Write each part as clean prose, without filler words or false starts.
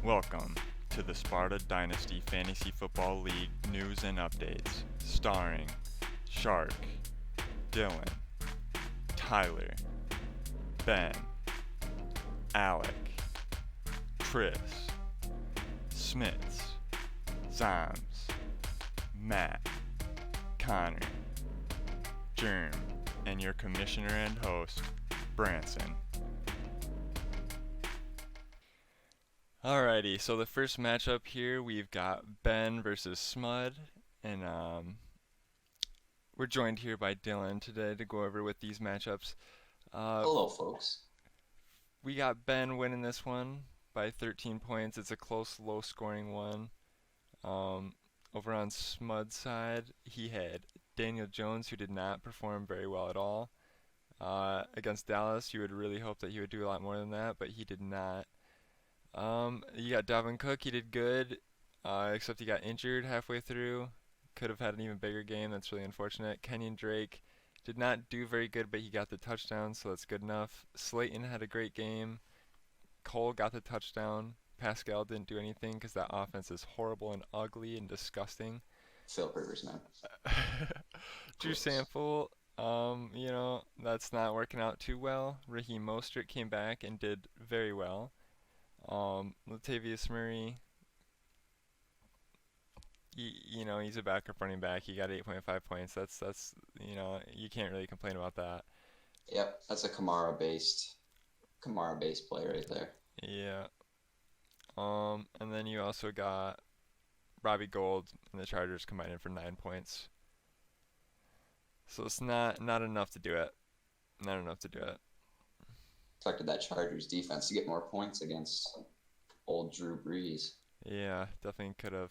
Welcome to the Sparta Dynasty Fantasy Football League news and updates, starring Shark, Dylan, Tyler, Ben, Alec, Chris, Smits, Zoms, Matt, Connor, Germ, and your commissioner and host, Branson. Alrighty, so the first matchup here, we've got Ben versus Smud, and we're joined here by Dylan today to go over with these matchups. Hello, folks. We got Ben winning this one by 13 points. It's a close, low-scoring one. Over on Smud's side, he had Daniel Jones, who did not perform very well at all. Against Dallas, you would really hope that he would do a lot more than that, but he did not. You got Dalvin Cook. He did good, except he got injured halfway through. Could have had an even bigger game. That's really unfortunate. Kenyon Drake did not do very good, but he got the touchdown, so that's good enough. Slayton had a great game. Cole got the touchdown. Pascal didn't do anything because that offense is horrible and ugly and disgusting. Phil Rivers, man. Drew Gross. Sample, that's not working out too well. Raheem Mostert came back and did very well. Latavius Murray, he's a backup running back. He got 8.5 points. That's you can't really complain about that. Yep, that's a Kamara based play right there. Yeah. And then you also got Robbie Gold and the Chargers combined for 9 points. So it's not enough to do it. Not enough to do it. Expected that Chargers defense to get more points against old Drew Brees. Yeah, definitely could have.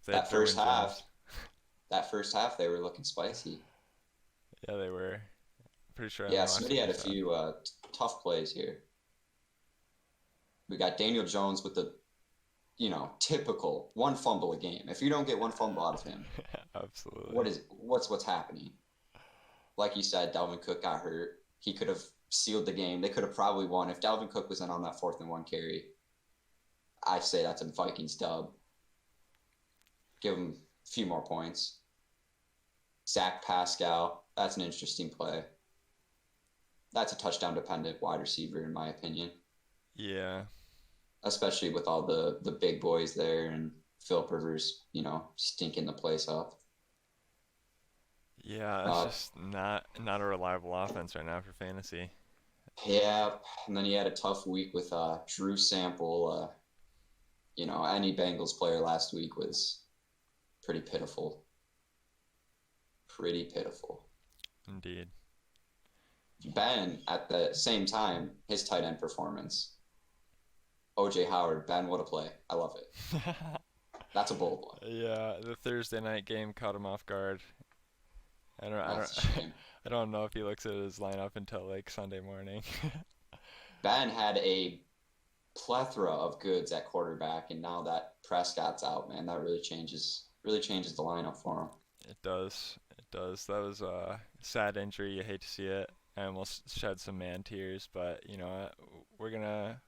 That first half, that first half they were looking spicy. Yeah, they were. Pretty sure. Yeah, Smitty had a few tough plays here. We got Daniel Jones with the, typical one fumble a game. If you don't get one fumble out of him, Absolutely. what's happening? Like you said, Dalvin Cook got hurt. He could have sealed the game. They could have probably won if Dalvin Cook was in on that 4th-and-1 carry. I say that's a Vikings dub. Give him a few more points. Zach Pascal, that's an interesting play. That's a touchdown-dependent wide receiver, in my opinion. Yeah. Especially with all the big boys there and Philip Rivers, stinking the place up. Yeah, it's just not a reliable offense right now for fantasy. Yeah, and then he had a tough week with Drew Sample. Any Bengals player last week was pretty pitiful. Pretty pitiful. Indeed. Ben, at the same time, his tight end performance. OJ Howard, Ben, what a play. I love it. That's a bold one. Yeah, the Thursday night game caught him off guard. That's a shame. I don't know if he looks at his lineup until like Sunday morning. Ben had a plethora of goods at quarterback, and now that Prescott's out, man, that really changes the lineup for him. It does. It does. That was a sad injury. You hate to see it. I almost shed some man tears, but you know what? We're gonna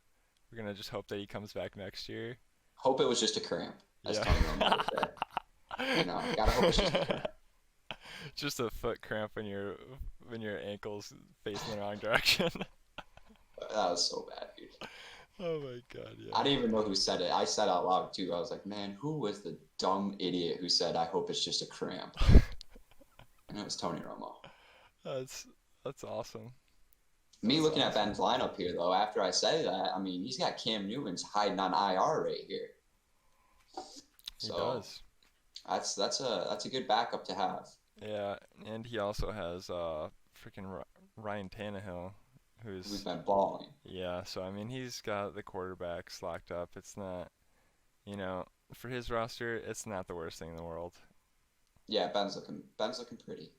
just hope that he comes back next year. Hope it was just a cramp, as Yeah. Tony Romo would say. Gotta hope it's just a cramp. Just a foot cramp when your ankle's facing the wrong direction. That was so bad, dude. Oh my god, yeah. I didn't even know who said it. I said out loud too. I was like, man, who was the dumb idiot who said, I hope it's just a cramp? And it was Tony Romo. That's that's awesome. Me That's looking at awesome. Ben's lineup here, though, after I say that, I mean, he's got Cam Newton's hiding on IR right here. He So does. that's a good backup to have. Yeah, and he also has freaking Ryan Tannehill, Who's who's been balling. yeah. So I mean, he's got the quarterbacks locked up. It's not, you know, for his roster, it's not the worst thing in the world. Yeah, Ben's looking pretty.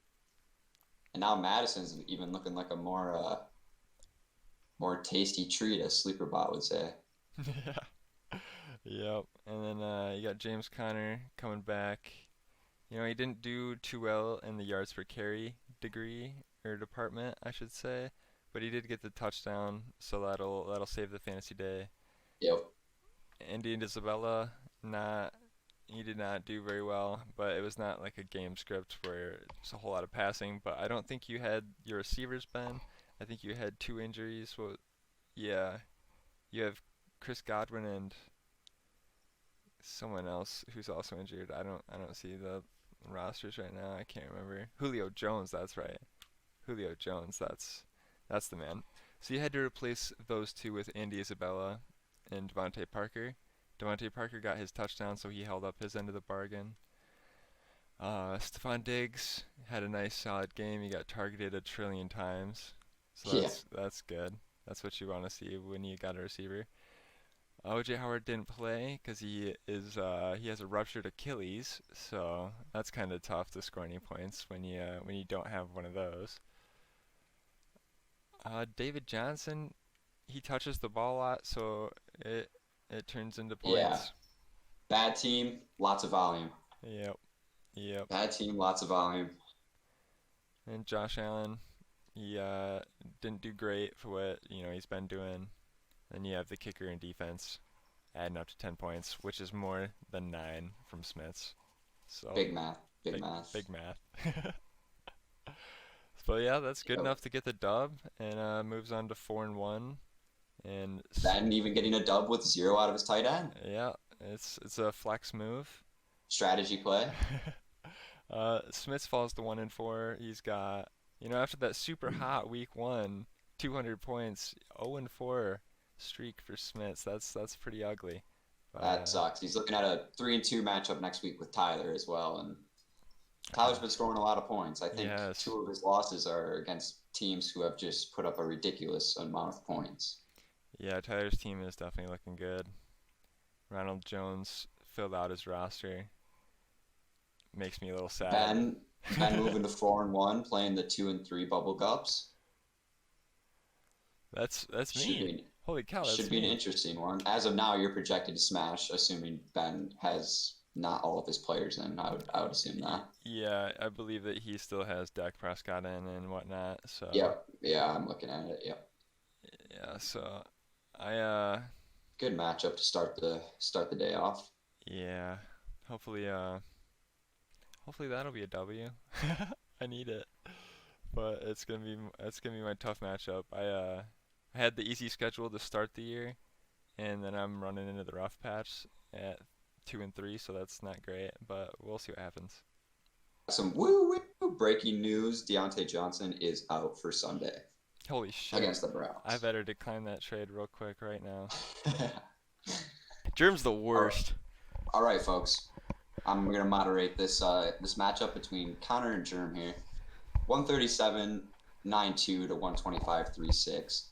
And now Madison's even looking like a more tasty treat, as Sleeperbot would say. Yeah. Yep. And then you got James Conner coming back. He didn't do too well in the yards per carry degree or department, I should say, but he did get the touchdown, so that'll save the fantasy day. Yep. Andy and Isabella, not he did not do very well, but it was not like a game script where it's a whole lot of passing. But I don't think you had your receivers, Ben. I think you had two injuries. Well, yeah, you have Chris Godwin and someone else who's also injured. I don't see the rosters right now. I can't remember. Julio Jones, that's right. Julio Jones, that's the man. So you had to replace those two with Andy Isabella and Devontae Parker. Devontae Parker got his touchdown, so he held up his end of the bargain. Stephon Diggs had a nice solid game. He got targeted a trillion times, so Yeah. that's good. That's what you want to see when you got a receiver. OJ Howard didn't play because he has a ruptured Achilles, so that's kind of tough to score any points when you don't have one of those. David Johnson, he touches the ball a lot, so it it turns into Yeah. points. Bad team, lots of volume. Yep, yep. Bad team, lots of volume. And Josh Allen, he didn't do great for what he's been doing. Then you have the kicker and defense adding up to 10 points, which is more than 9 from Smiths. So Big math. Big big math. big math. But yeah, that's good Yep. enough to get the dub and moves on to 4-1. And Then even getting a dub with 0 out of his tight end. yeah, it's a flex move. Strategy play. Smith falls to 1-4. He's got after that super hot week one, 200 points, 0-4 streak for Smiths. That's pretty ugly. But That sucks. He's looking at a 3-2 matchup next week with Tyler as well, and Tyler's been scoring a lot of points. I think yes, 2 of his losses are against teams who have just put up a ridiculous amount of points. yeah, Tyler's team is definitely looking good. Ronald Jones filled out his roster. Makes me a little sad. Ben moving to 4-1, playing the 2-3 bubble gups. That's Should me. be Holy cow, that's should be an me. interesting one. As of now, you're projected to smash, assuming Ben has not all of his players in. I would assume that. Yeah, I believe that he still has Dak Prescott in and whatnot. So Yep. Yeah, I'm looking at it. Yep. yeah, so I Good matchup to start the day off. yeah, hopefully hopefully that'll be a W. I need it, but it's gonna be my tough matchup. I had the easy schedule to start the year, and then I'm running into the rough patch at 2-3, so that's not great. But we'll see what happens. Some woo woo breaking news: Deontay Johnson is out for Sunday Holy shit! against the I Browns. better decline that trade real quick right now. Germ's the worst. All right, folks. I'm gonna moderate this matchup between Connor and Germ here. 137.92 to 125.36.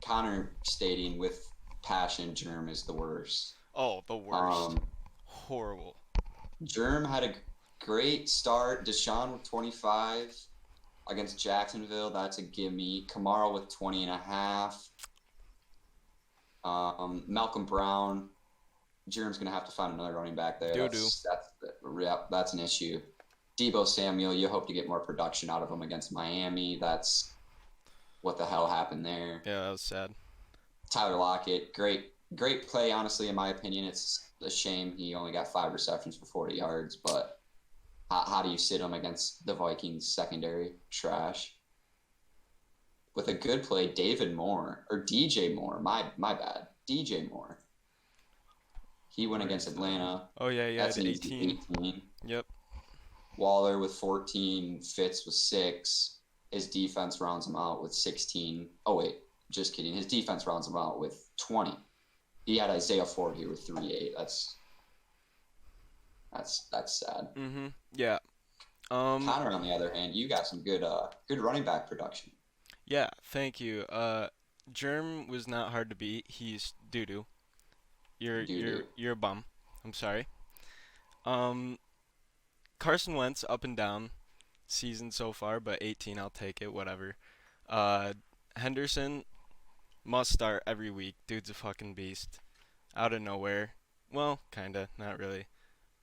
Connor stating with passion Germ is the worst. Oh, the worst. Horrible. Germ had a great start. Deshaun with 25 against Jacksonville. That's a gimme. Kamara with 20 and a half. Malcolm Brown. Germ's going to have to find another running back there. Doo-doo. That's an issue. Debo Samuel, you hope to get more production out of him against Miami. That's what the hell happened there. Yeah, that was sad. Tyler Lockett, great play, honestly, in my opinion. It's a shame he only got 5 receptions for 40 yards, but how do you sit him against the Vikings secondary? Trash. With a good play, David Moore, or DJ Moore, my bad. DJ Moore. He went against Atlanta. Oh yeah, yeah, That's the an easy 18. 18. Yep. Waller with 14, Fitz with 6. His defense rounds him out with 16. Oh, wait, just kidding. His defense rounds him out with 20. He had Isaiah Ford here with 38. That's sad. Yeah. Connor, on the other hand, you got some good running back production. Yeah, thank you. Germ was not hard to beat. He's doo-doo. You're Doo-doo. you're a bum. I'm sorry. Um Carson Wentz up and down season so far, but 18 I'll take it, whatever. Uh Henderson must start every week. Dude's a fucking beast. Out of nowhere. Well, kinda, not really.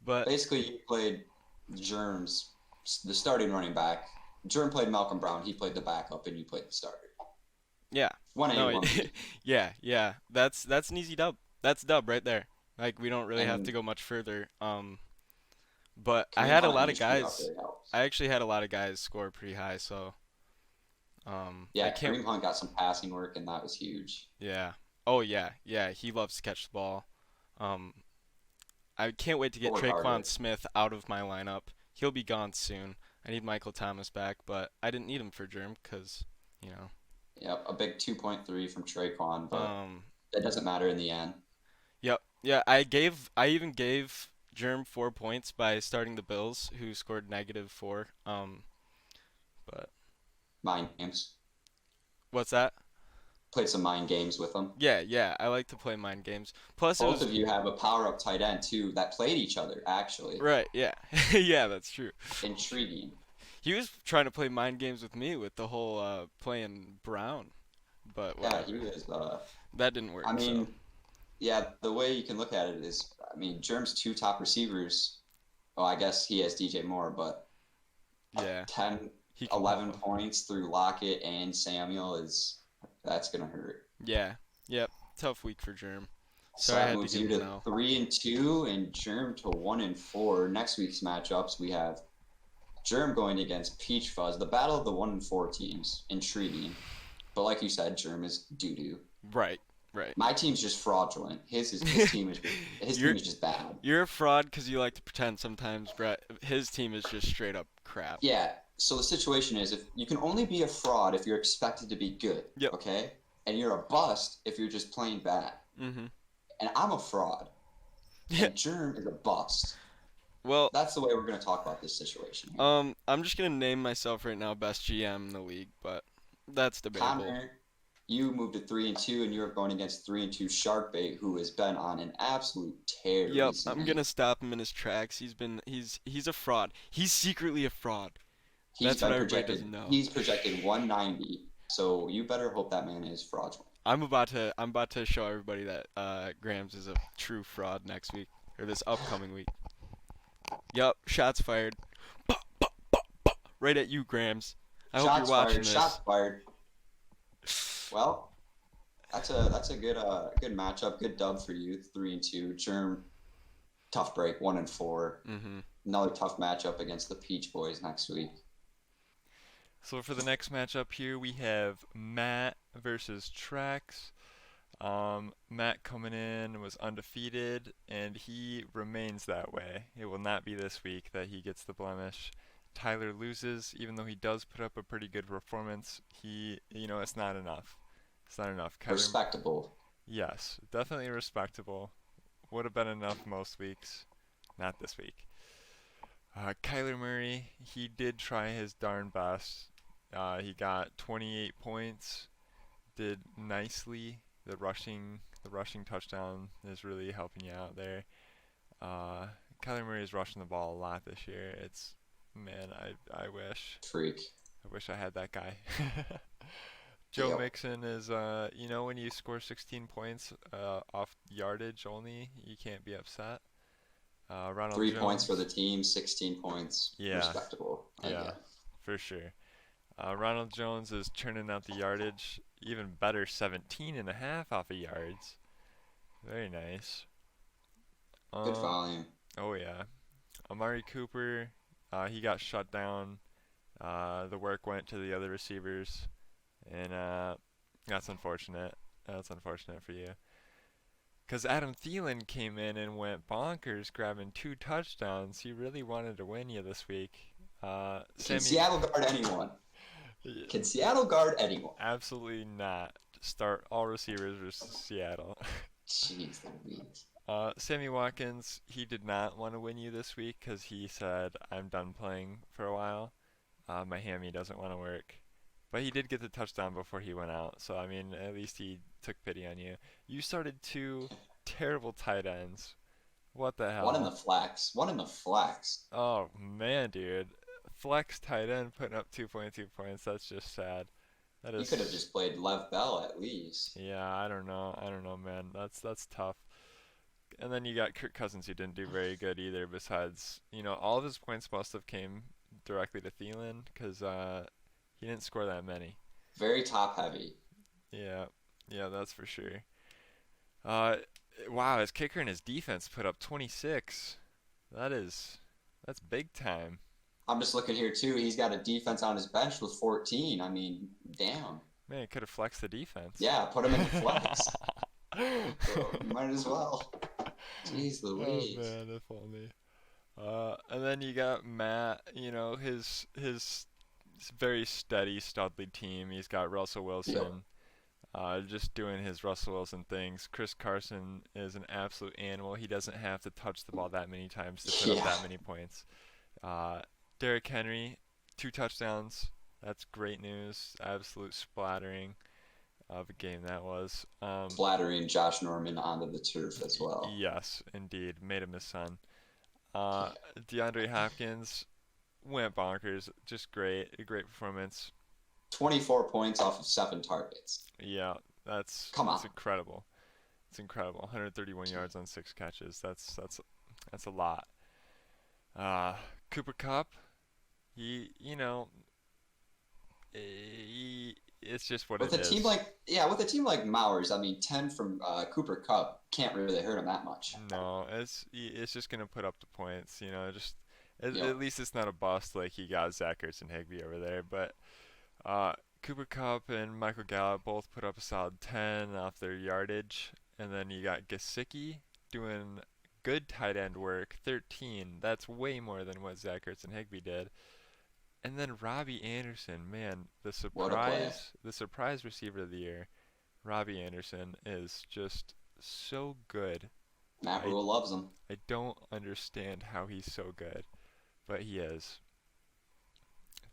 But Basically, you played Germ's the starting running back. Germ played Malcolm Brown. He played the backup, and you played the starter. yeah. 1A, No, 1B. yeah, yeah. That's an easy dub. That's dub right there. Like we don't really have to And go much further. But I Kareem had a Hunt lot hitting of a shootout guys. really helps. I actually had a lot of guys score pretty high, so I Yeah, can't. Kareem Hunt got some passing work, and that was huge. Yeah. Oh yeah, yeah. He loves to catch the ball. Um, I can't wait to get Or Traquan harder. Smith out of my lineup. He'll be gone soon. I need Michael Thomas back, but I didn't need him for Germ because, you know. Yep, a big 2.3 from Traquan, but Um, it doesn't matter in the end. yep. Yeah, I even gave Germ 4 points by starting the Bills, who scored -4. But Mind games. what's that? Played some mind games with them. Yeah, yeah. I like to play mind games. Plus, it Both was of you have a power-up tight end, too, that played each other, actually. right. Yeah, yeah. That's true. Intriguing. He was trying to play mind games with me with the whole playing Brown, but Yeah, whatever. he was. That didn't work. I So mean, yeah, the way you can look at it is, I mean, Germ's two top receivers. Well, I guess he has DJ Moore, but yeah, 10, he can. 11 points through Lockett and Samuel that's gonna hurt. Yeah, yep. Tough week for Germ. So Sorry, I that had to moves give you him to no. 3-2, and Germ to 1-4. Next week's matchups, we have Germ going against Peach Fuzz. The battle of the 1-4 teams. Intriguing, but like you said, Germ is doo doo. Right, right. My team's just fraudulent. His team is You're just bad. you're a fraud because you like to pretend sometimes, Brett. His team is just straight up crap. Yeah. So the situation is, if you can only be a fraud if you're expected to be good. Yep. Okay. And you're a bust if you're just plain bad. Mhm. And I'm a fraud. Yeah. And Germ is a bust. Well, That's the way we're gonna talk about this situation. Here. I'm just gonna name myself right now best GM in the league, but that's debatable. Connor, you moved to 3-2, and you're going against 3-2 Sharkbait, who has been on an absolute tear Yep, recently. I'm gonna stop him in his tracks. He's a fraud. He's secretly a fraud. That's what everybody doesn't know. He's projected 190. So you better hope that man is fraudulent. I'm about to show everybody that Grams is a true fraud next week or this upcoming week. Yep, shots fired. Bah, bah, bah, bah, right at you, Grams. I hope you're watching this. Shots fired. Well, that's a good matchup, good dub for you. 3-2. Germ, tough break. 1-4. Mhm. Another tough matchup against the Peach Boys next week. So for the next matchup here, we have Matt versus Trax. Matt coming in was undefeated, and he remains that way. It will not be this week that he gets the blemish. Tyler loses, even though he does put up a pretty good performance. It's not enough. It's not enough. Respectable. Yes, definitely respectable. Would have been enough most weeks. Not this week. Kyler Murray, he did try his darn best. He got 28 points, did nicely. The rushing touchdown is really helping you out there. Kyler Murray is rushing the ball a lot this year. Man, I Freak. wish I had that guy. Joe Yep. Mixon is, when you score 16 points off yardage only, you can't be upset. Ronald 3 Jones, points for the team, 16 points. Yeah. Respectable. I Yeah. get. for sure. Ronald Jones is turning out the yardage, even better, 17 and a half off of yards. Very nice. Good volume. Oh yeah. Amari Cooper, he got shut down. The work went to the other receivers, and that's unfortunate. That's unfortunate for you. Because Adam Thielen came in and went bonkers, grabbing 2 touchdowns. He really wanted to win you this week. Can Seattle guard anyone? Can Seattle guard anyone? Absolutely not. Start all receivers versus Seattle. Jeez Louise. Sammy Watkins, he did not want to win you this week because he said, I'm done playing for a while. My hammy doesn't want to work. But he did get the touchdown before he went out. So, I mean, at least he took pity on you. You started 2 terrible tight ends. What the hell? One in the flex. Oh, man, dude. Flex tight end putting up 2.2 points. That's just sad. That You is. could have just played Lev Bell at least. Yeah, I don't know. I don't know, man. That's tough. And then you got Kirk Cousins, who didn't do very good either. Besides, all of his points must have came directly to Thielen because he didn't score that many. Very top heavy. Yeah, that's for sure. Uh, Wow, his kicker and his defense put up 26. That is that's big time. I'm just looking here too. He's got a defense on his bench with 14. I mean, damn. Man, he could have flexed the defense. Yeah, put him in the flex. So you might as well. Jeez Oh Louise. man, if only. And then you got Matt. His very steady Studley team. He's got Russell Yep. Wilson. Just doing his Russell Wilson things. Chris Carson is an absolute animal. He doesn't have to touch the ball that many times to put up Yeah. that many points. Uh, Derrick Henry, 2 touchdowns. That's great news. Absolute splattering of a game that was. Flattering Josh Norman onto the turf as well. Yes, indeed. Made him his son. Uh, DeAndre Hopkins went bonkers. Just great. A great performance. 24 points off of 7 targets. Yeah, that's Come that's on. incredible. It's incredible. 131 yards on 6 catches. That's a lot. Uh, Cooper Cup, it's just what With it a team is. like with a team like Mowers, I mean, 10 from Cooper Cup can't really hurt him that much. No, it's just gonna put up the points. Just Yep. at least it's not a bust like he got Zach Ertz and Higby over there. But Cooper Cup and Michael Gallup both put up a solid 10 off their yardage, and then you got Gesicki doing good tight end work, 13. That's way more than what Zach Ertz and Higby did. And then Robbie Anderson, man, What a play. the surprise receiver of the year. Robbie Anderson is just so good. Matt I Rule loves him. I don't understand how he's so good, but he is.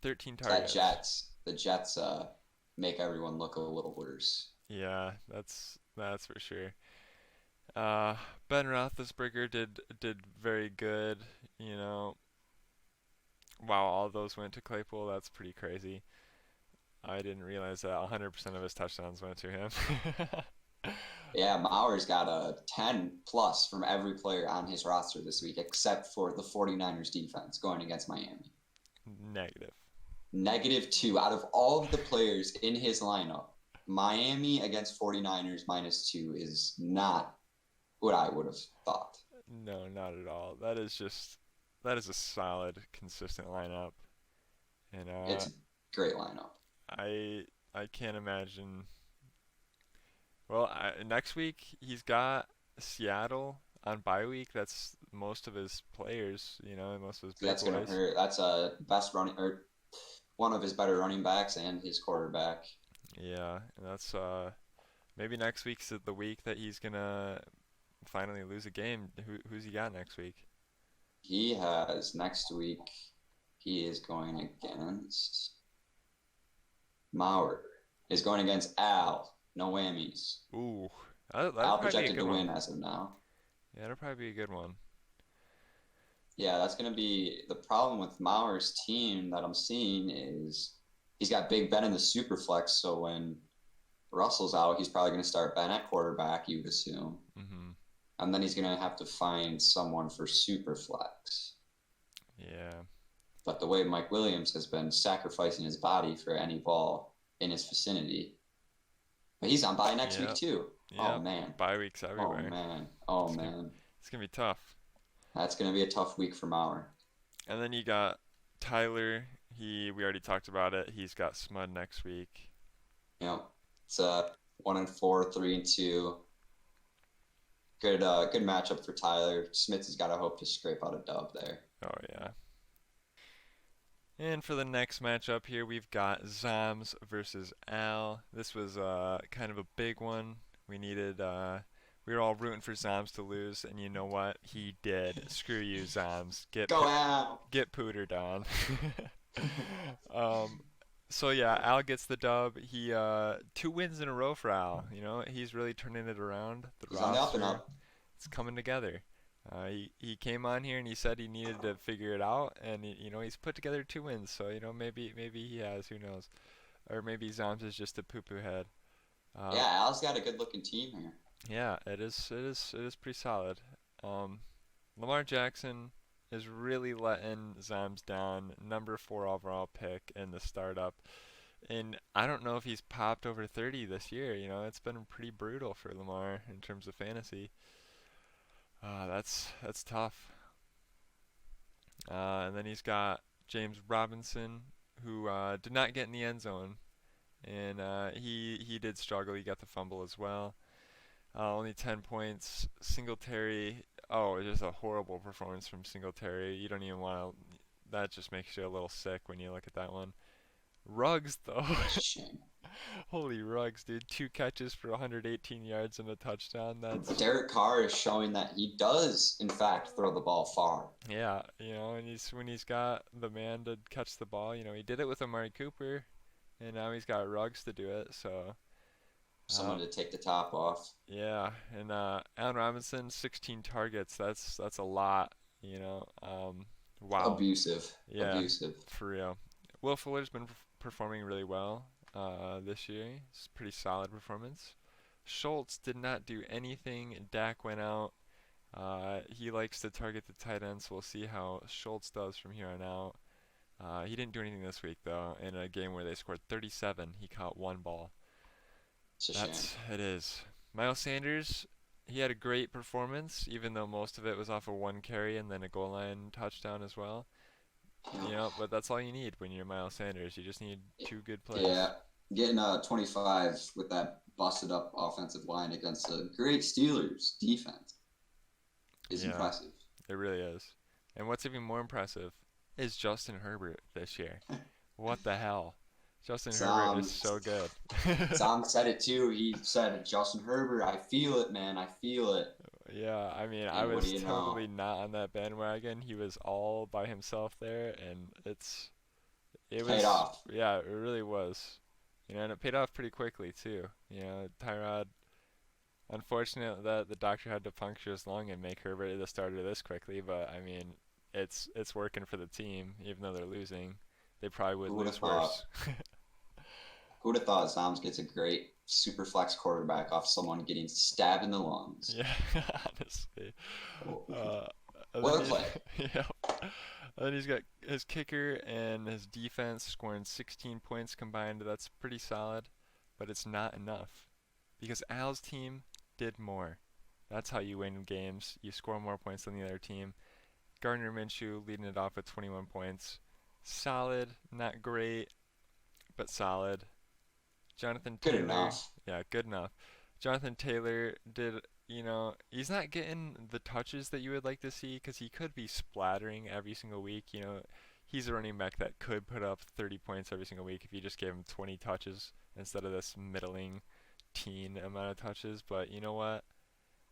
13 It's that targets. The Jets make everyone look a little worse. Yeah, that's for sure. Uh, Ben Roethlisberger did very good. You know, wow, all those went to Claypool. That's pretty crazy. I didn't realize that 100% of his touchdowns went to him. Yeah, Mowers got a 10 plus from every player on his roster this week, except for the 49ers defense going against Miami. Negative. -2 out of all of the players in his lineup. Miami against 49ers -2 is not what I would have thought. No, not at all. That is a solid, consistent lineup. And It's a great lineup. I can't imagine. Well, next week he's got Seattle on bye week. That's most of his players, most of his big That's gonna boys. hurt. That's a best running or one of his better running backs and his quarterback. Yeah, and that's maybe next week's the week that he's gonna finally lose a game. Who's he got next week? He has next week. He is going against Maurer. Is going against Al. No whammies. Ooh, that'll Al probably be a projected good to one. win as of now. Yeah, that'll probably be a good one. Yeah, that's going to be the problem with Maurer's team that I'm seeing is he's got Big Ben in the super flex. So when Russell's out, he's probably going to start Ben at quarterback, you would assume. Mhm. And then he's going to have to find someone for super flex. Yeah. But the way Mike Williams has been sacrificing his body for any ball in his vicinity, but he's on bye next week Yep. too. Oh Yep. man. Bye weeks Oh everywhere. man. Oh It's gonna man. it's gonna be tough. That's going to be a tough week for Maurer. And then you got Tyler. We already talked about it. He's got Smud next week. It's a 1-4, 3-2. Good matchup for Tyler. Smith has got to hope to scrape out a dub there. Oh yeah. And for the next matchup here, we've got Zams versus Al. This was kind of a big one. We were all rooting for Zams to lose, and you know what? He did. Screw you, Zams. Go Al! Get pootered on. um, so yeah, Al gets the dub. He 2 wins in a row for Al. He's really turning it around. The He's on the up and roster, up. it's coming together. He came on here and he said he needed to figure it out, and he's put together 2 wins. So maybe he has. Who knows? Or maybe Zams is just a poo poo head. Yeah, Al's got a good looking team here. Yeah, it is pretty solid. Lamar Jackson is really letting Zams down. Number 4 overall pick in the startup. And I don't know if he's popped over 30 this year. It's been pretty brutal for Lamar in terms of fantasy. That's tough. And then he's got James Robinson, who did not get in the end zone, and he did struggle. He got the fumble as well. Only 10 points. Singletary. Oh, just a horrible performance from Singletary. You don't even want to. That just makes you a little sick when you look at that one. Ruggs, though. It's a shame. Holy Ruggs, dude. 2 catches for 118 yards and a touchdown. But That's, Derek Carr is showing that he does, in fact, throw the ball far. yeah, and when he's got the man to catch the ball, he did it with Amari Cooper, and now he's got Ruggs to do it. So, Someone uh, to take the top off. yeah, and Allen Robinson, 16 targets. That's a lot, you know. Wow. Abusive. Yeah, Abusive. for real. Will Fuller's been performing really well this year. It's a pretty solid performance. Schultz did not do anything. Dak went out. He likes to target the tight end, so we'll see how Schultz does from here on out. He didn't do anything this week, though. In a game where they scored 37, he caught one ball. It's a shame. It is. Miles Sanders, he had a great performance, even though most of it was off of one carry and then a goal line touchdown as well. But that's all you need when you're Miles Sanders. You just need two good plays. Yeah. Getting 25 with that busted up offensive line against a great Steelers defense is Yeah. impressive. It really is. And what's even more impressive is Justin Herbert this year. What the hell? Justin Herbert is so good. Tom said it too. He said, Justin Herbert, I feel it, man. I feel it. Yeah, I mean, I And what was do you know? totally not on that bandwagon. He was all by himself there, and it Paid was, off. yeah, it really was. And it paid off pretty quickly too. Tyrod, unfortunate that the doctor had to puncture his lung and make Herbert the starter this quickly, but I mean, it's working for the team, even though they're losing. They probably would Who would have lose thought? worse. Who would have thought Zams gets a great super flex quarterback off someone getting stabbed in the lungs? Yeah, honestly. Uh, and Well then played. yeah. And then he's got his kicker and his defense scoring 16 points combined. That's pretty solid, but it's not enough because Al's team did more. That's how you win games. You score more points than the other team. Gardner Minshew leading it off with 21 points. Solid, not great, but solid. Jonathan Good Taylor, enough. yeah, good enough. Jonathan Taylor did, he's not getting the touches that you would like to see because he could be splattering every single week. He's a running back that could put up 30 points every single week if you just gave him 20 touches instead of this middling teen amount of touches. But you know what?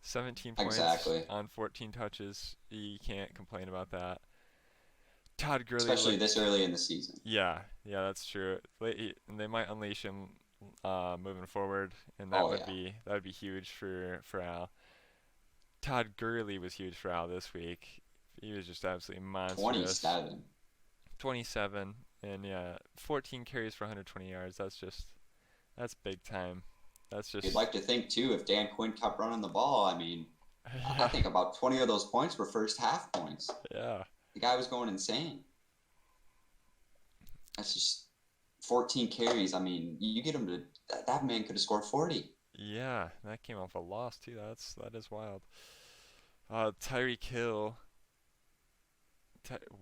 17 points Exactly. on 14 touches. You can't complain about that. Todd Gurley Especially looked, this early in the season. yeah, that's true. And they might unleash him moving forward, and that Oh, would yeah. be huge for Al. Todd Gurley was huge for Al this week. He was just absolutely monstrous. 27. 27, and yeah, 14 carries for 120 yards. That's big time. That's just You'd like to think, too, if Dan Quinn kept running the ball, I mean, I yeah, think about 20 of those points were first half points. yeah, The guy was going insane. That's just 14 carries. I mean, you get him to that man could have scored 40. yeah. That came off a loss too. That is wild. Tyreek Hill.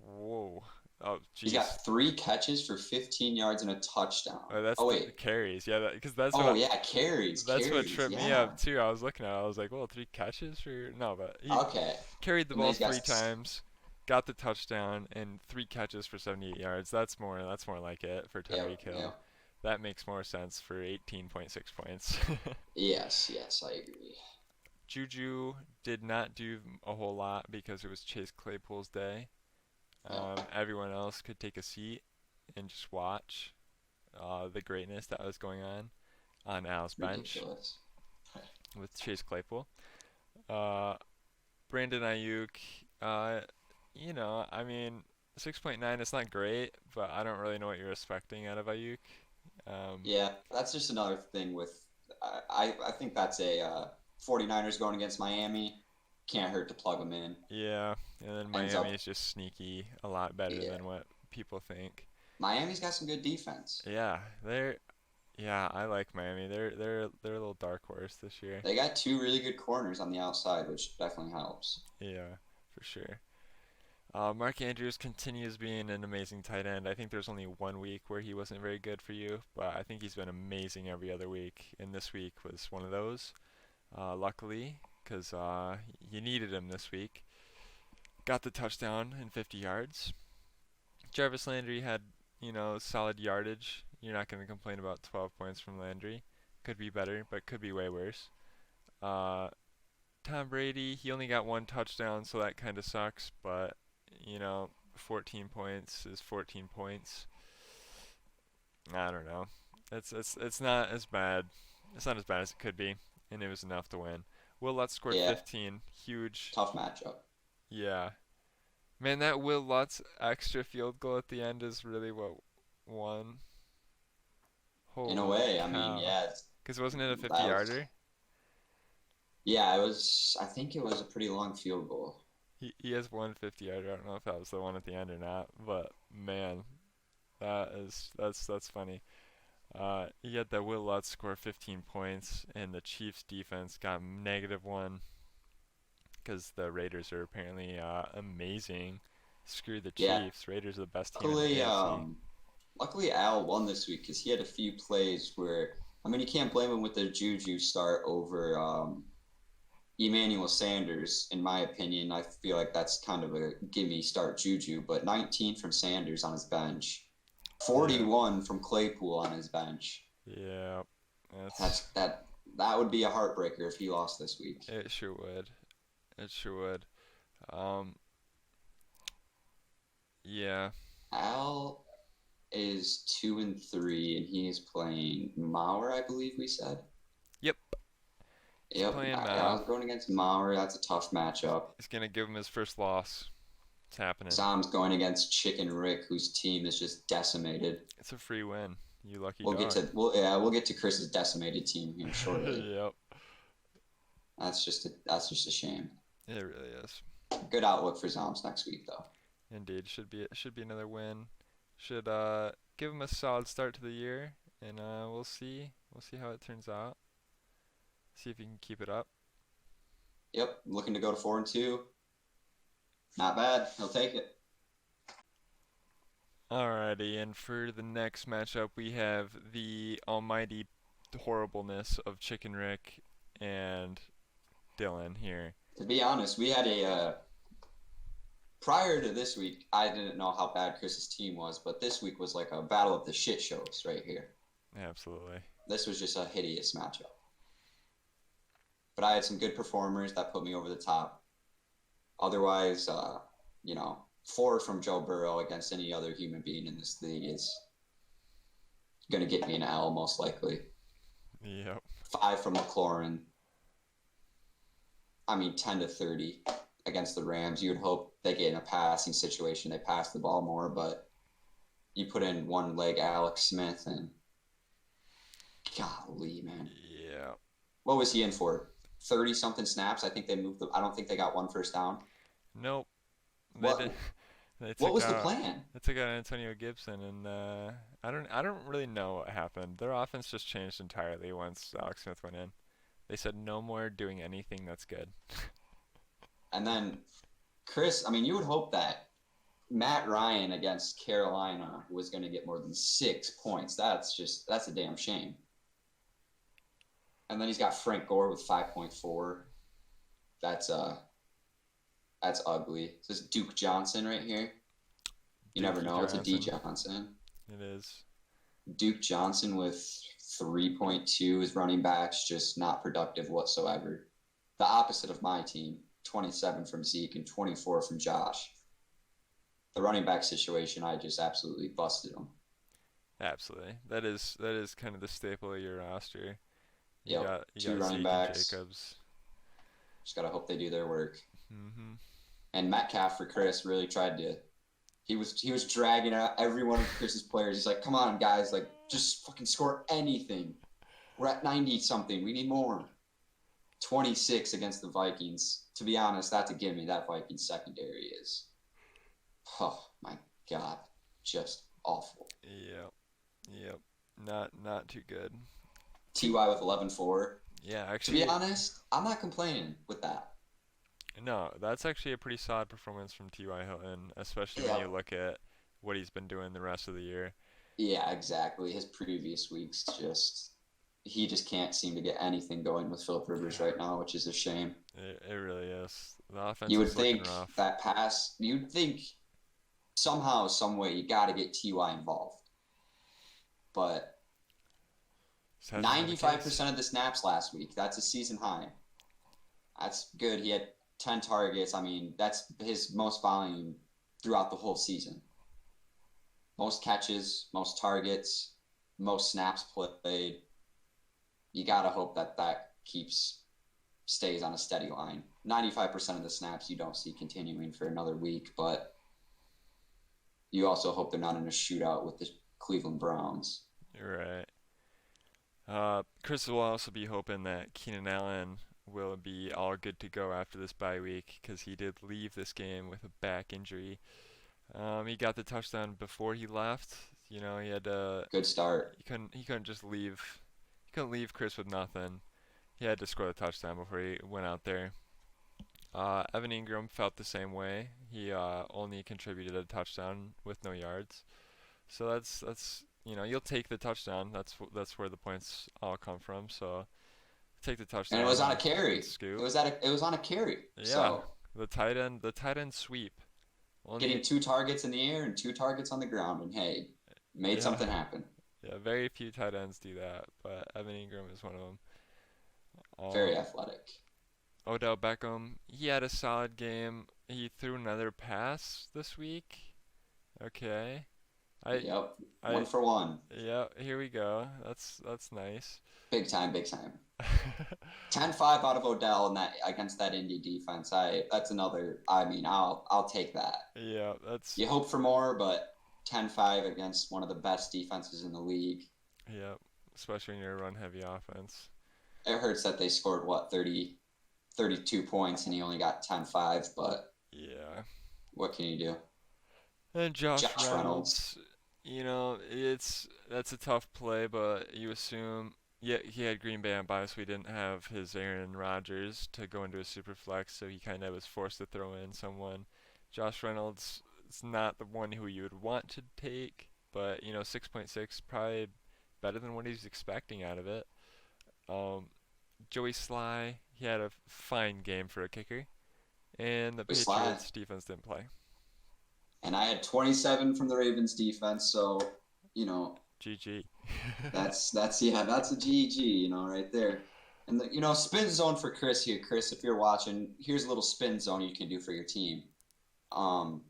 Whoa. Oh, He jeez. got 3 catches for 15 yards and a touchdown. Oh, that's Oh the wait. carries. Yeah, because that's Oh what yeah, carries. that's what Carries. tripped me Yeah. up too. I was looking at it. I was like, well, 3 catches for no, but he Okay. carried the And then ball he's got 3 times, got the touchdown, and 3 catches for 78 yards. That's more like it for Yeah. Tyreek Hill. Yeah. That makes more sense for 18.6 points. Yes, I agree. Juju did not do a whole lot because it was Chase Claypool's day. Yeah. Everyone else could take a seat and just watch the greatness that was going on Al's bench Ridiculous. with Chase Claypool. Uh, Brandon Ayuk, I mean, 6.9 is not great, but I don't really know what you're expecting out of Ayuk. Yeah, that's just another thing with I think that's a 49ers going against Miami. Can't hurt to plug them in. Yeah, and then Ends Miami up is just sneaky, a lot better yeah. than what people think. Miami's got some good defense. Yeah, yeah, I like Miami. They're a little dark horse this year. They got two really good corners on the outside, which definitely helps. Yeah, for sure. Mark Andrews continues being an amazing tight end. I think there's only 1 week where he wasn't very good for you, but I think he's been amazing every other week, and this week was one of those. Luckily, because you needed him this week. Got the touchdown in 50 yards. Jarvis Landry had, solid yardage. You're not going to complain about 12 points from Landry. Could be better, but could be way worse. Uh, Tom Brady, he only got one touchdown, so that kind of sucks, but, 14 points is 14 points. I don't know. It's not as bad. It's not as bad as it could be, and it was enough to win. Will Lutz scored Yeah, 15. Huge. tough matchup. Yeah. Man, that Will Lutz extra field goal at the end is really what won. In a Holy way, I mean, cow. yeah, Because wasn't it a that was 50-yarder? yeah, it was. I think it was a pretty long field goal. He has one 50-yarder. I don't know if that was the one at the end or not, but man, that's funny. He had that Will Lutz score 15 points, and the Chiefs defense got -1 because the Raiders are apparently amazing. Screw the Yeah, Chiefs. Raiders are the best team in the luckily, AFC. luckily Al won this week because he had a few plays where, I mean, you can't blame him with the Juju start over Emmanuel Sanders. In my opinion, I feel like that's kind of a gimme start Juju, but 19 from Sanders on his bench, Yeah, 41 from Claypool on his bench. yeah, That's that's that would be a heartbreaker if he lost this week. it. Sure would. It sure would. Um, yeah, Al is 2-3, and he is playing Maurer, I believe we said. yep. He's Yep, playing I was going against Maurer. That's a tough matchup. He's gonna give him his first loss. It's happening. Zam's going against Chicken Rick, whose team is just decimated. It's a free win. You lucky We'll get dog. to we'll get to Chris's decimated team here shortly. Yep. That's just a shame. It really is. Good outlook for Zom's next week though. Indeed. Should be another win. Should give him a solid start to the year, and we'll see. We'll see how it turns out. See if he can keep it up. Yep, looking to go to 4-2. Not bad. He'll take it. Alrighty, and for the next matchup, we have the almighty horribleness of Chicken Rick and Dylan here. To be honest, we had a prior to this week, I didn't know how bad Chris's team was, but this week was like a battle of the shit shows right here. Absolutely. This was just a hideous matchup. But I had some good performers that put me over the top. Otherwise, 4 from Joe Burrow against any other human being in this league is going to get me an L most likely. Yep. 5 from McLaurin. I mean, 10-30 against the Rams. You would hope they get in a passing situation. They pass the ball more, but you put in one leg Alex Smith and golly, man. Yeah. What was he in for? 30 something snaps. I think they moved I don't think they got one first down. Nope. They What did. They what took was the out plan? they took out Antonio Gibson, and I don't really know what happened. Their offense just changed entirely once Alex Smith went in. They said no more doing anything that's good. And then Chris, I mean, you would hope that Matt Ryan against Carolina was going to get more than 6 points. That's a damn shame. And then he's got Frank Gore with 5.4. That's ugly. This is Duke Johnson right here. You never Dookie know. It's a D Johnson. Johnson. It is. Duke Johnson with 3.2 is running backs, just not productive whatsoever. The opposite of my team, 27 from Zeke and 24 from Josh. The running back situation, I just absolutely busted them. Absolutely. That is kind of the staple of your roster. You Yep, got you two got running Zeke and backs. Jacobs. Just got to hope they do their work. Mhm. And Metcalf for Chris really tried to. He was dragging out every one of Chris's players. He's like, "Come on, guys! Like, just fucking score anything. We're at 90 something. We need more." 26 against the Vikings. To be honest, that's a gimme. That Vikings secondary is. Oh my God, just Awful. Yep. Yep. Not too good. Ty with 11-4. Yeah, To be actually, honest, I'm not complaining with that. no, that's actually a pretty solid performance from T.Y. Hilton, especially when Yeah. you look at what he's been doing the rest of the year. Yeah, exactly. His previous weeks just he just can't seem to get anything going with Philip Rivers Yeah, right now, which is a shame. it really is. The offense is looking rough. You'd think somehow, some way, you got to get Ty involved, but This hasn't been the case. 95% of the snaps last week. That's a season high. That's good. He had 10 targets. I mean, that's his most volume throughout the whole season. Most catches, most targets, most snaps played. You got to hope that stays on a steady line. 95% of the snaps you don't see continuing for another week, but you also hope they're not in a shootout with the Cleveland Browns. You're right. Chris will also be hoping that Keenan Allen will be all good to go after this bye week because he did leave this game with a back injury. He got the touchdown before he left. You know, he had to. Good start. He couldn't just leave. He couldn't leave Chris with nothing. He had to score the touchdown before he went out there. Evan Ingram felt the same way. He only contributed a touchdown with no yards. So that's you'll take the touchdown. That's where the points all come from. So take the And it touchdown was on a and carry. scoop. It was on a carry. Yeah, So the tight end sweep. getting Only 2 targets in the air and 2 targets on the ground, and hey, made yeah something happen. yeah very few tight ends do that, but Evan Ingram is one of them. Very Um, athletic. Odell Beckham, he had a solid game. He threw another pass this week. Okay, I Yep. One I for one. yeah, here we go. That's nice. Big time, big time. 10-5 out of Odell in that against that Indy defense. That's another. I mean, I'll take that. Yeah, that's You hope for more, but 10-5 against one of the best defenses in the league. yeah, especially when you're a run-heavy offense. It hurts that they scored what 32 points and he only got 10-5, but Yeah. what can you do? And Josh Josh Reynolds. Reynolds, that's a tough play, but you assume yeah, he had Green Bay on bye, so he didn't have his Aaron Rodgers to go into a super flex, so he kind of was forced to throw in someone. Josh Reynolds is not the one who you would want to take, but 6.6 probably better than what he's expecting out of it. Um, Joey Sly, he had a fine game for a kicker, and the We slide. Patriots defense didn't play. And I had 27 from the Ravens defense, so you know GG. that's a GG, right there. And spin zone for Chris here. Chris, if you're watching, here's a little spin zone you can do for your team. Um,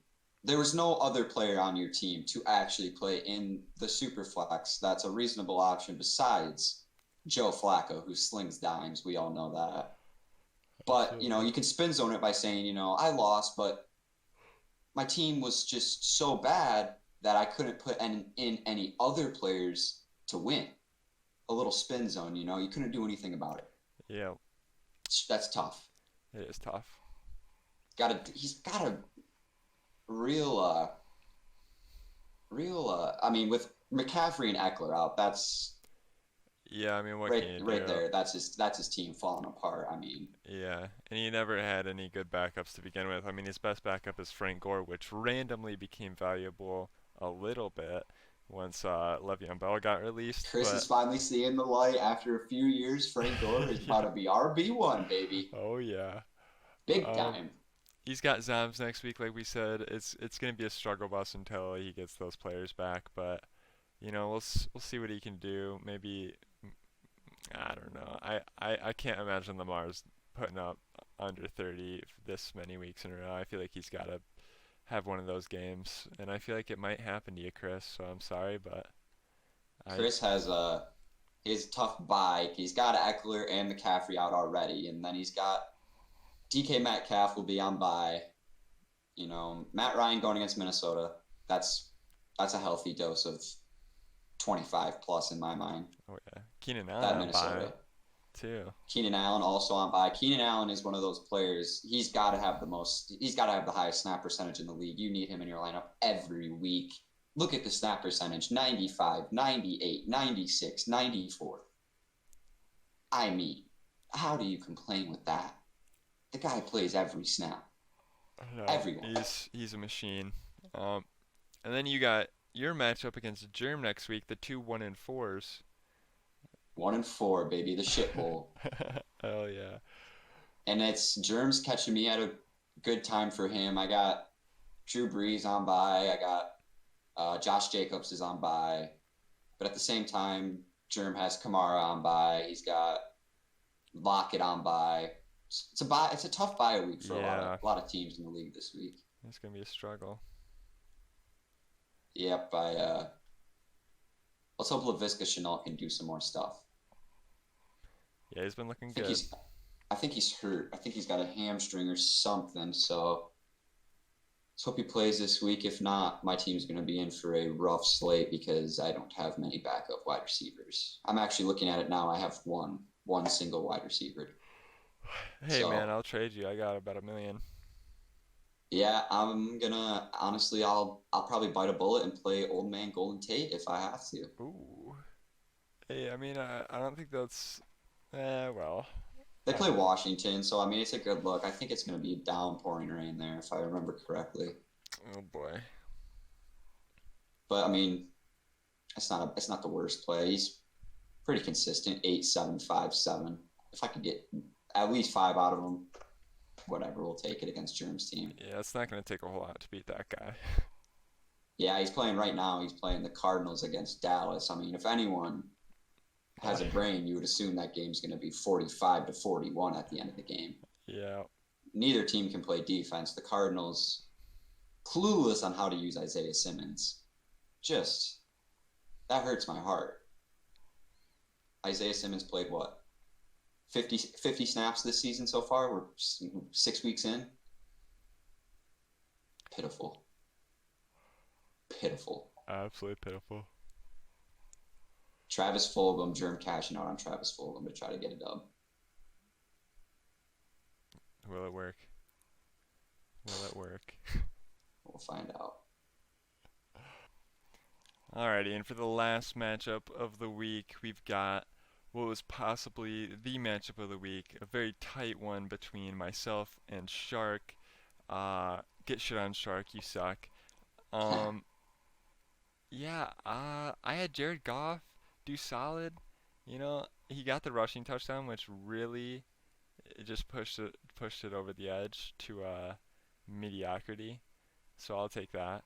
there was no other player on your team to actually play in the super flex. That's a reasonable option besides Joe Flacco, who slings dimes. We all know that. But Absolutely. you can spin zone it by saying, I lost, but my team was just so bad that I couldn't put in any other players to win. A little spin zone, you couldn't do anything about it. Yeah, That's tough. it is tough. He's got a real, I mean, with McCaffrey and Eckler out, that's Yeah, I mean, what can right, you right do? there. That's his team falling apart. I mean, Yeah, and he never had any good backups to begin with. I mean, his best backup is Frank Gore, which randomly became valuable a little bit once Le'Veon Bell got released. Chris is But finally seeing the light after a few years. Frank Gore is about yeah, to be RB1, baby, oh yeah. big Um, time. he's got Zams next week, like we said. It's gonna be a struggle bus until he gets those players back. But we'll see what he can do. Maybe I don't know. I can't imagine Lamar's putting up under 30 this many weeks in a row. I feel like he's got to have one of those games, and I feel like it might happen to you, Chris. So I'm sorry, but I Chris has his tough bye. He's got Eckler and McCaffrey out already, and then he's got DK Metcalf will be on bye. Matt Ryan going against Minnesota. That's a healthy dose of 25 plus in my mind. oh yeah, Keenan Allen That on bye Minnesota. too. Keenan Allen also on bye. Keenan Allen is one of those players. He's got to have the highest snap percentage in the league. You need him in your lineup every week. Look at the snap percentage, 95, 98, 96, 94. I mean, how do you complain with that? The guy plays every snap. No, Everyone. he's a machine. Um, and then you got your matchup against Germ next week, the two 1-4s. 1-4, baby, the shit bowl. Hell yeah. And it's Germ's catching me at a good time for him. I got Drew Brees on by. I got Josh Jacobs is on by. But at the same time, Germ has Kamara on by. He's got Lockett on by. It's a tough bye week for Yeah, a lot of teams in the league this week. it's gonna be a struggle. Yep, let's hope Laviska Shenault can do some more stuff. Yeah, he's been looking I think good. he's I think he's hurt. I think he's got a hamstring or something. So let's hope he plays this week. If not, my team's going to be in for a rough slate because I don't have many backup wide receivers. I'm actually looking at it now. I have one single wide receiver. Hey So man, I'll trade you. I got about 1 million. yeah, I'm gonna honestly, I'll probably bite a bullet and play Old Man Golden Tate if I have to. Ooh. Hey, I mean, I don't think that's. Well. They I, play Washington, so I mean it's a good look. I think it's gonna be downpouring rain there if I remember correctly. oh boy. But I mean, it's not the worst play. He's pretty consistent, 8, 7, 5, 7. If I could get at least 5 out of him, whatever, we'll take it against Germ's team. Yeah, it's not gonna take a whole lot to beat that guy. Yeah, he's playing right now. He's playing the Cardinals against Dallas. I mean, if anyone has a brain, you would assume that game's going to be 45-41 at the end of the game. Yeah. Neither team can play defense. The Cardinals, clueless on how to use Isaiah Simmons. Just, that hurts my heart. Isaiah Simmons played what? 50 snaps this season so far? We're 6 weeks in. Pitiful. Pitiful. Absolutely pitiful. Travis Fulgham, Germ cashing out on Travis Fulgham to try to get a dub. Will it work? Will it work? We'll find out. Alrighty, and for the last matchup of the week, we've got what was possibly the matchup of the week, a very tight one between myself and Shark. Get shit on Shark, you suck. Um, yeah, I had Jared Goff do solid. You know, he got the rushing touchdown, which really it just pushed it over the edge to mediocrity. So I'll take that.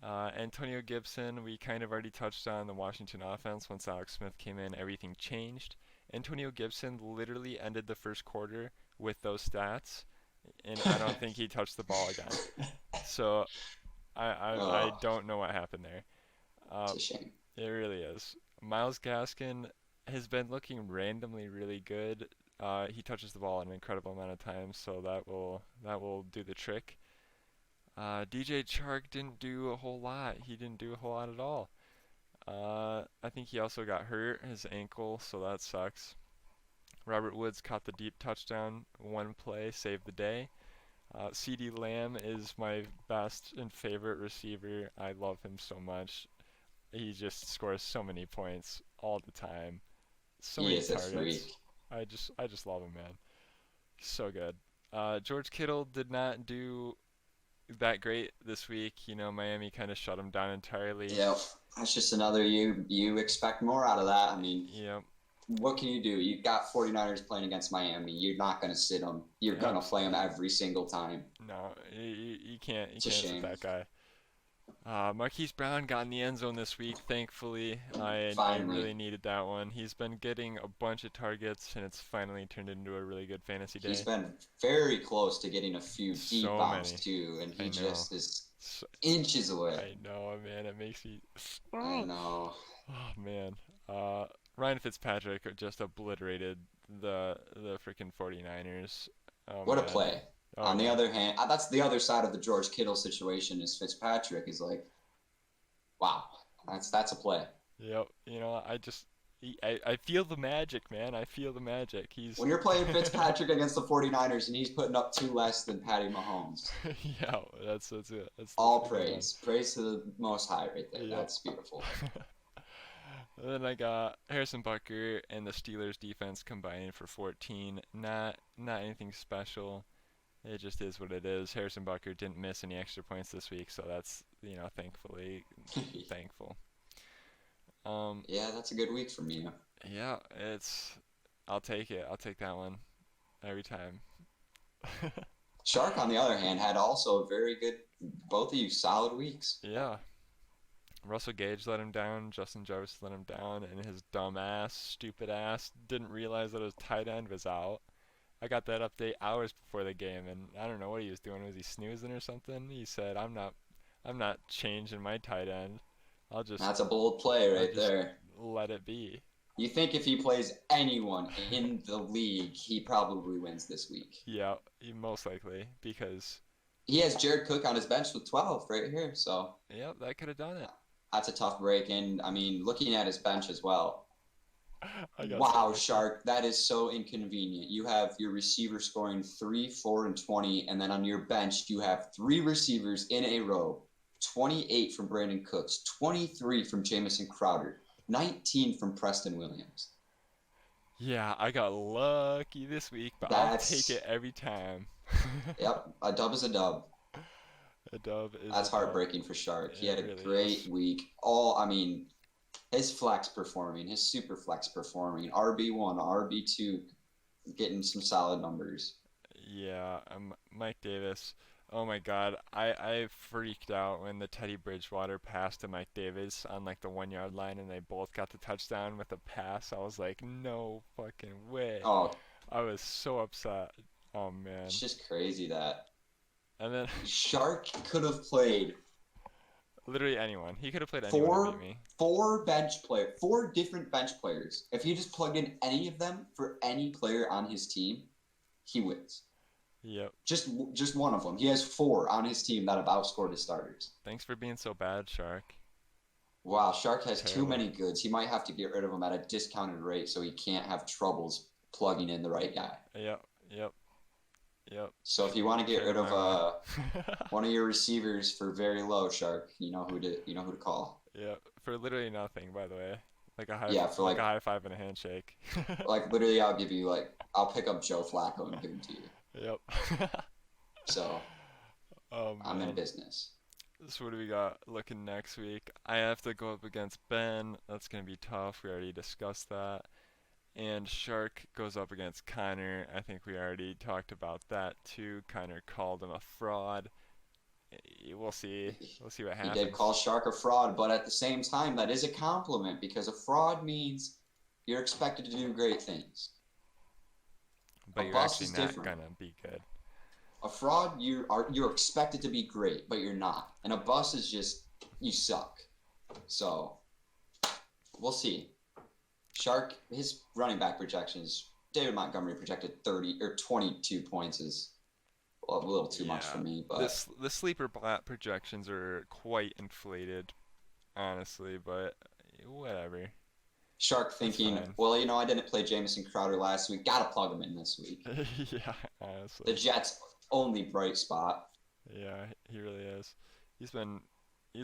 Antonio Gibson, we kind of already touched on the Washington offense. Once Alex Smith came in, everything changed. Antonio Gibson literally ended the first quarter with those stats, and I don't think he touched the ball again. So I Oh, don't know what happened there. it's Uh, a shame. it really is. Miles Gaskin has been looking randomly really good. He touches the ball an incredible amount of times, so that will do the trick. DJ Chark didn't do a whole lot. He didn't do a whole lot at all. I think he also got hurt, his ankle, so that sucks. Robert Woods caught the deep touchdown, one play, saved the day. CeeDee Lamb is my best and favorite receiver. I love him so much. He just scores so many points all the time. So He many is a freak. targets. I just love him, man. He's so good. George Kittle did not do that great this week. You know, Miami kind of shut him down entirely. Yep. That's just another you expect more out of that. I mean, Yep. what can you do? You've got 49ers playing against Miami. You're not going to sit them. You're going to Abs- play them every single time. no, you can't It's a sit shame. that guy. Marquise Brown got in the end zone this week, thankfully. I really Finally. needed that one. He's been getting a bunch of targets, and it's finally turned into a really good fantasy He's day. been very close to getting a few deep So bombs many. too, and I he know. just is So, inches away. I know, man. It makes me. I know. Oh man. Ryan Fitzpatrick just obliterated the freaking 49ers. Oh What a man. play. Oh On the yeah. other hand, that's the other side of the George Kittle situation is Fitzpatrick is like, wow, that's a play. Yep. You know, I feel the magic, man. I feel the magic. He's When you're playing Fitzpatrick against the 49ers and he's putting up 2 less than Patty Mahomes, yeah, that's it. That's all a good one. praise to the Most High right there. Yep. That's beautiful. And then I got Harrison Butker and the Steelers defense combining for 14. Not anything special. It just is what it is. Harrison Butker didn't miss any extra points this week, so that's, thankfully thankful. Yeah, that's a good week for me. Yeah, I'll take it. I'll take that one every time. Shark, on the other hand, had also a very good, both of you solid weeks. Yeah. Russell Gage let him down, Justin Jefferson let him down, and his dumb ass, stupid ass didn't realize that his tight end was out. I got that update hours before the game, and I don't know what he was doing. Was he snoozing or something? He said, I'm not changing my tight end. That's a bold play right there. Let it be." You think if he plays anyone in the league, he probably wins this week. Yeah, most likely, because he has Jared Cook on his bench with 12 right here, so yeah, that could have done it. That's a tough break, and I mean, looking at his bench as well. Wow, Shark, that is so inconvenient. You have your receiver scoring 3, 4, and 20, and then on your bench you have 3 receivers in a row. 28 from Brandon Cooks, 23 from Jamison Crowder, 19 from Preston Williams. Yeah, I got lucky this week, but I'll take it every time. Yep, a dub is a dub. A dub is That's heartbreaking for Shark. He had a really great week. His flex performing, his super flex performing, RB1, RB2, getting some solid numbers. Yeah, Mike Davis. Oh my God, I freaked out when the Teddy Bridgewater passed to Mike Davis on like the 1 yard line, and they both got the touchdown with a pass. I was like, no fucking way. Oh, I was so upset. Oh man. It's just crazy that. And then Shark could have played literally anyone. He could have played anyone to beat me. 4 different bench players. If he just plugged in any of them for any player on his team, he wins. Yep. Just one of them. He has 4 on his team that have outscored his starters. Thanks for being so bad, Shark. Wow, Shark has too many goods. He might have to get rid of them at a discounted rate so he can't have troubles plugging in the right guy. Yep. So if you want to get rid of one of your receivers for very low, Shark, you know who to call. Yeah, for literally nothing, by the way. Like a high five and a handshake. Like literally, I'll pick up Joe Flacco and give him to you. Yep. So, I'm in man. business. So what do we got looking next week? I have to go up against Ben. That's going to be tough. We already discussed that. And Shark goes up against Connor. I think we already talked about that too. Connor called him a fraud. We'll see. We'll see what happens. He did call Shark a fraud, but at the same time, that is a compliment because a fraud means you're expected to do great things. But you're actually not going to be good. A fraud, you're expected to be great, but you're not. And a bust is just, you suck. So, we'll see. Shark, his running back projections, David Montgomery projected 30 or 22 points is a little too much for me. But the sleeper blat projections are quite inflated, honestly, but whatever. Shark thinking, well, I didn't play Jamison Crowder last week. Got to plug him in this week. Yeah, honestly. The Jets' only bright spot. Yeah, he really is. He's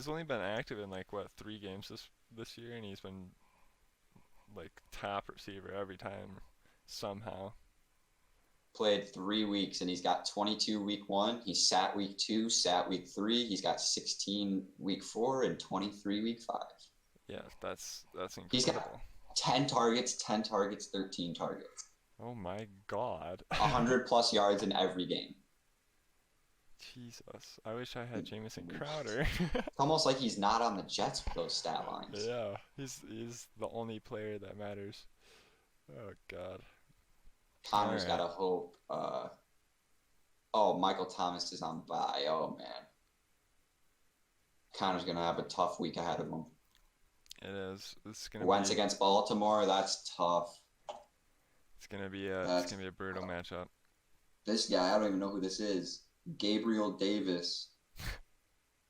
only been active in 3 games this year, and he's been top receiver every time somehow. Played 3 weeks, and he's got 22 week 1. He sat week 2, sat week 3. He's got 16 week 4 and 23 week 5. Yeah, that's incredible. He's got 10 targets, 13 targets. Oh my God. 100 plus yards in every game. Jesus, I wish I had Jamison Crowder. It's almost like he's not on the Jets with those stat lines. Yeah, he's the only player that matters. Oh God. Connor's got to hope. Michael Thomas is on bye. Oh man. Connor's gonna have a tough week ahead of him. It is. It's gonna Wentz against Baltimore. That's tough. It's gonna be a brutal matchup. This guy, I don't even know who this is. Gabriel Davis.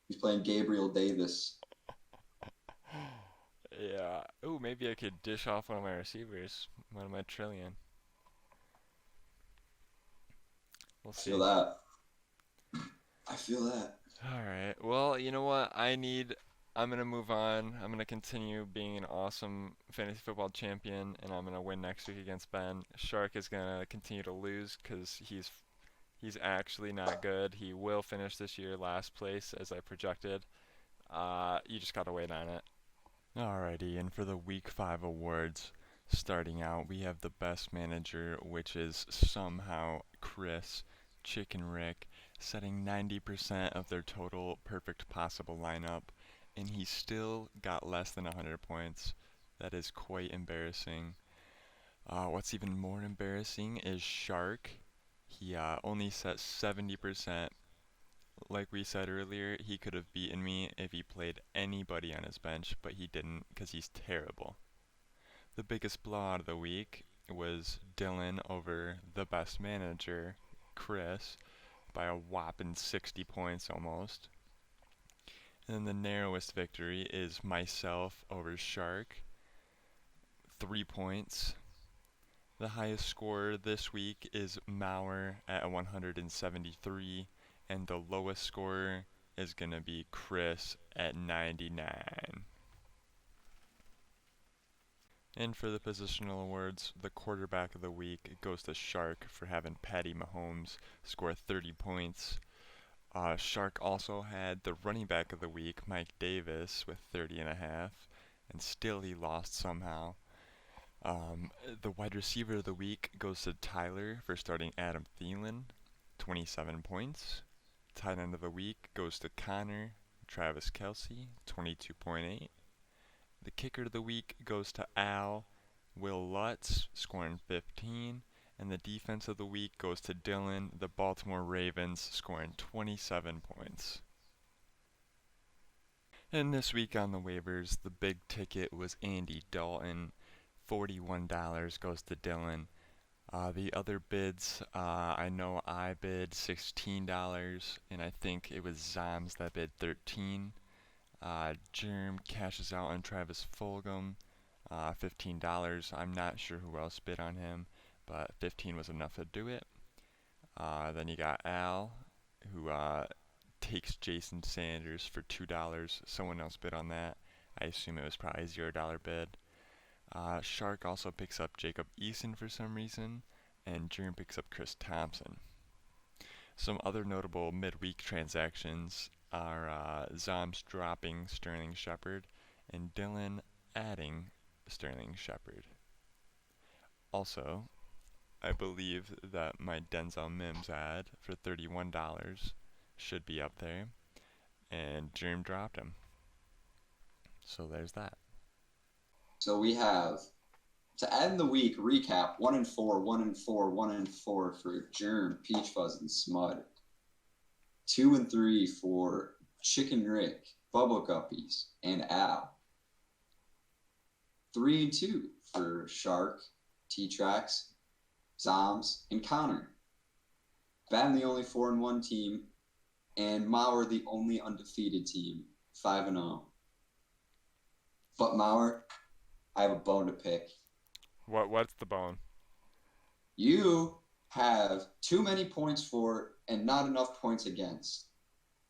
He's playing Gabriel Davis. Yeah. Ooh, maybe I could dish off one of my receivers, one of my trillion. We'll I feel see. that. I feel that. All right. Well, you know what? I'm gonna move on. I'm gonna continue being an awesome fantasy football champion, and I'm gonna win next week against Ben. Shark is gonna continue to lose because he's actually not good. He will finish this year last place as I projected. You just gotta wait on it. Alrighty, and for the Week 5 awards, starting out, we have the best manager, which is somehow Chris Chicken Rick, setting 90% of their total perfect possible lineup, and he still got less than 100 points. That is quite embarrassing. What's even more embarrassing is Shark. He only set 70%. Like we said earlier, he could have beaten me if he played anybody on his bench, but he didn't because he's terrible. The biggest blowout of the week was Dylan over the best manager, Chris, by a whopping 60 points almost. And then the narrowest victory is myself over Shark, 3 points. The highest score this week is Mauer at 173, and the lowest score is going to be Chris at 99. And for the positional awards, the quarterback of the week goes to Shark for having Patty Mahomes score 30 points. Shark also had the running back of the week, Mike Davis, with 30 and a half, and still he lost somehow. The wide receiver of the week goes to Tyler for starting Adam Thielen, 27 points. Tight end of the week goes to Connor, Travis Kelce, 22.8. The kicker of the week goes to Al, Will Lutz, scoring 15. And the defense of the week goes to Dylan, the Baltimore Ravens, scoring 27 points. And this week on the waivers, the big ticket was Andy Dalton, $41 goes to Dylan. The other bids, I know I bid $16, and I think it was Zoms that bid 13. Germ cashes out on Travis Fulgham, $15. I'm not sure who else bid on him, but 15 was enough to do it. Then you got Al, who takes Jason Sanders for $2. Someone else bid on that. I assume it was probably a $0 bid. Shark also picks up Jacob Eason for some reason, and Germ picks up Chris Thompson. Some other notable midweek transactions are Zoms dropping Sterling Shepard and Dylan adding Sterling Shepard. Also, I believe that my Denzel Mims ad for $31 should be up there, and Germ dropped him. So there's that. So we have, to end the week, recap 1-4, 1-4, 1-4 for Germ, Peach Fuzz, and Smud. 2-3 for Chicken Rick, Bubble Guppies, and Al. 3-2 for Shark, T-Trax, Zoms, and Connor. Ben the only 4-1 team, and Mauer the only undefeated team, 5-0. But Mauer, I have a bone to pick. What's the bone? You have too many points for and not enough points against.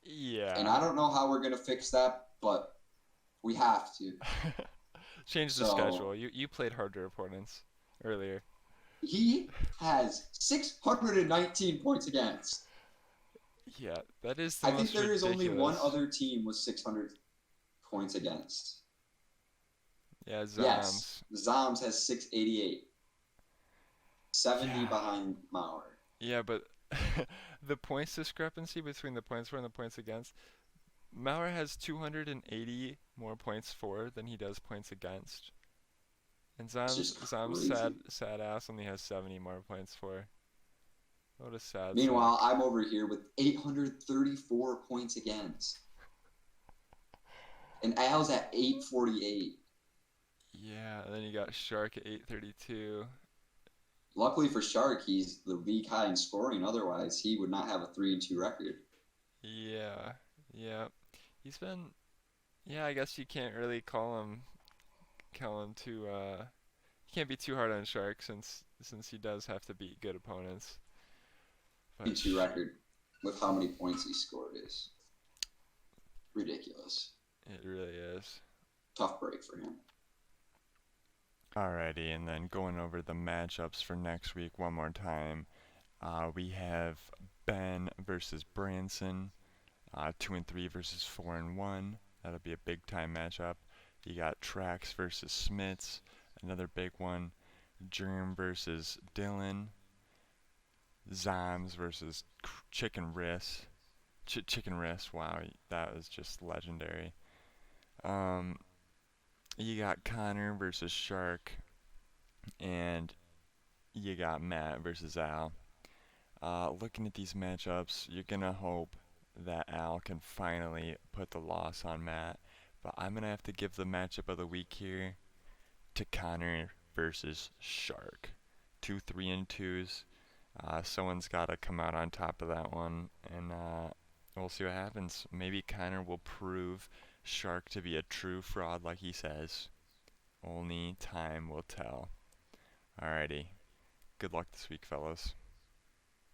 Yeah. And I don't know how we're going to fix that, but we have to. Change the schedule. You played harder opponents earlier. He has 619 points against. Yeah, that is the I most think there is only one ridiculous. other team with 600 points against. Yeah, Zoms. Yes, Zoms has 688. 70 Yeah. behind Mauer. Yeah, but the points discrepancy between the points for and the points against, Maurer has 280 more points for than he does points against. And It's just Zoms crazy. sad ass only has 70 more points for. What a sad Meanwhile, sack. I'm over here with 834 points against. And Al's at 848. Yeah, and then you got Shark at 832. Luckily for Shark, he's the league high in scoring. Otherwise, he would not have a 3-2 record. Yeah, yeah. He's been, yeah, I guess you can't really call him Kellen to you can't be too hard on Shark since he does have to beat good opponents. But P2 record with how many points he scored is ridiculous. it really is. Tough break for him. Alrighty, and then going over the matchups for next week one more time. We have Ben versus Branson, 2-3 versus 4-1. That'll be a big time matchup. You got Trax versus Smits, another big one. Germ versus Dylan. Zoms versus Chicken Wrist. Chicken Wrist, wow, that was just legendary. You got Connor versus Shark, and you got Matt versus Al. Looking at these matchups, you're going to hope that Al can finally put the loss on Matt, but I'm going to have to give the matchup of the week here to Connor versus Shark. 2 3-2s. Someone's got to come out on top of that one, and we'll see what happens. Maybe Connor will prove Shark to be a true fraud like he says. Only time will tell. Alrighty. Good luck this week, fellas.